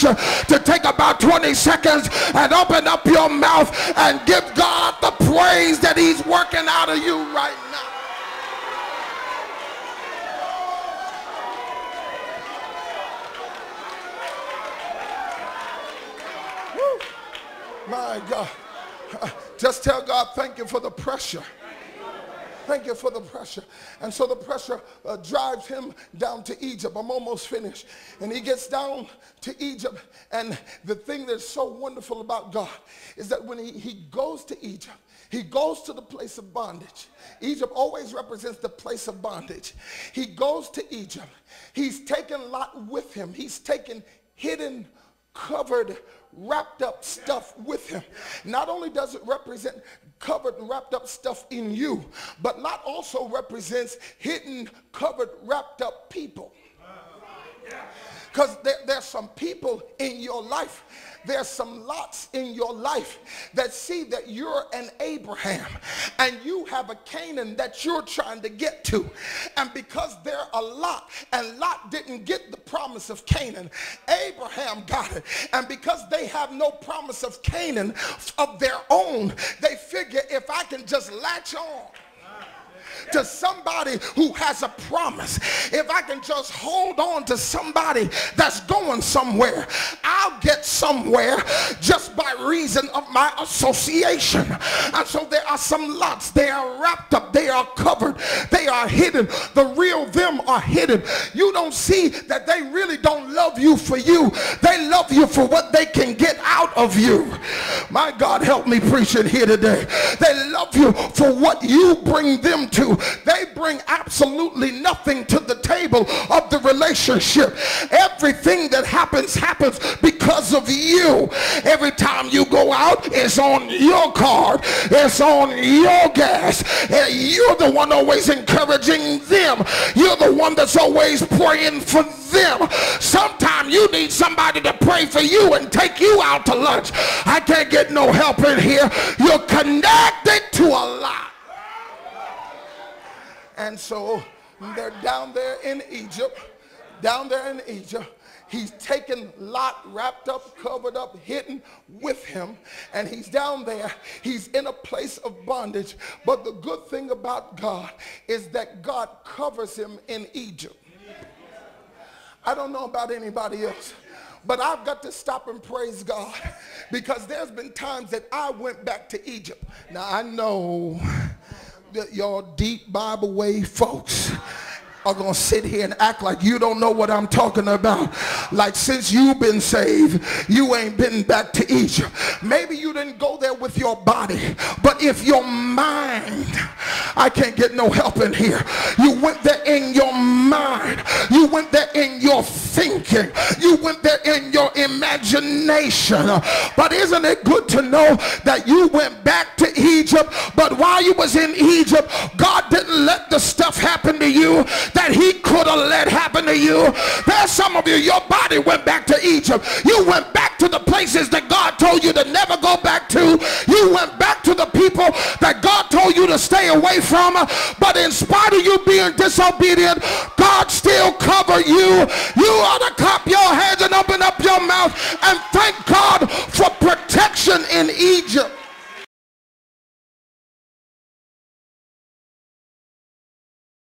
you to take about 20 seconds and open up your mouth and give God the praise that he's working out of you right now. Woo. My God. Just tell God, thank you for the pressure. Thank you for the pressure. And so the pressure drives him down to Egypt. I'm almost finished. And he gets down to Egypt. And the thing that's so wonderful about God is that when he goes to Egypt, he goes to the place of bondage. Egypt always represents the place of bondage. He goes to Egypt. He's taken Lot with him. He's taken hidden, covered, wrapped up stuff with him. Not only does it represent covered and wrapped up stuff in you, but Lot also represents hidden, covered, wrapped up people. Because there's some people in your life, there's some Lots in your life that see that you're an Abraham and you have a Canaan that you're trying to get to. And because they're a Lot and Lot didn't get the promise of Canaan, Abraham got it. And because they have no promise of Canaan of their own, they figure if I can just latch on to somebody who has a promise, if I can just hold on to somebody that's going somewhere, I'll get somewhere just by reason of my association. And so there are some Lots. They are wrapped up, they are covered, they are hidden. The real them are hidden. You don't see that they really don't love you for you. They love you for what they can get out of you. My God, help me preach it here today. They love you for what you bring them to. They bring absolutely nothing to the table of the relationship. Everything that happens because of you. Every time you go out, it's on your card, it's on your gas. You're the one always encouraging them. You're the one that's always praying for them. Sometimes you need somebody to pray for you and take you out to lunch. I can't get no help in here. You're connected to a lot. And so they're down there in Egypt. He's taken Lot, wrapped up, covered up, hidden with him. And he's down there. He's in a place of bondage. But the good thing about God is that God covers him in Egypt. I don't know about anybody else, but I've got to stop and praise God, because there's been times that I went back to Egypt. Now I know that y'all deep Bibleway folks are going to sit here and act like you don't know what I'm talking about. Like since you've been saved, you ain't been back to Egypt. Maybe you didn't go there with your body, but if your mind, I can't get no help in here. You went there in your mind. You went there in your thinking. You went there in your imagination. But isn't it good to know that you went back to Egypt, but while you was in Egypt, God didn't let the stuff happen to you that he could have let happen to you. There's some of you, your body went back to Egypt. You went back to the places that God told you to never go back to. You went back to the people that God told you to stay away from. But in spite of you being disobedient, God still covered you. You ought to clap your hands and open up your mouth and thank God for protection in Egypt.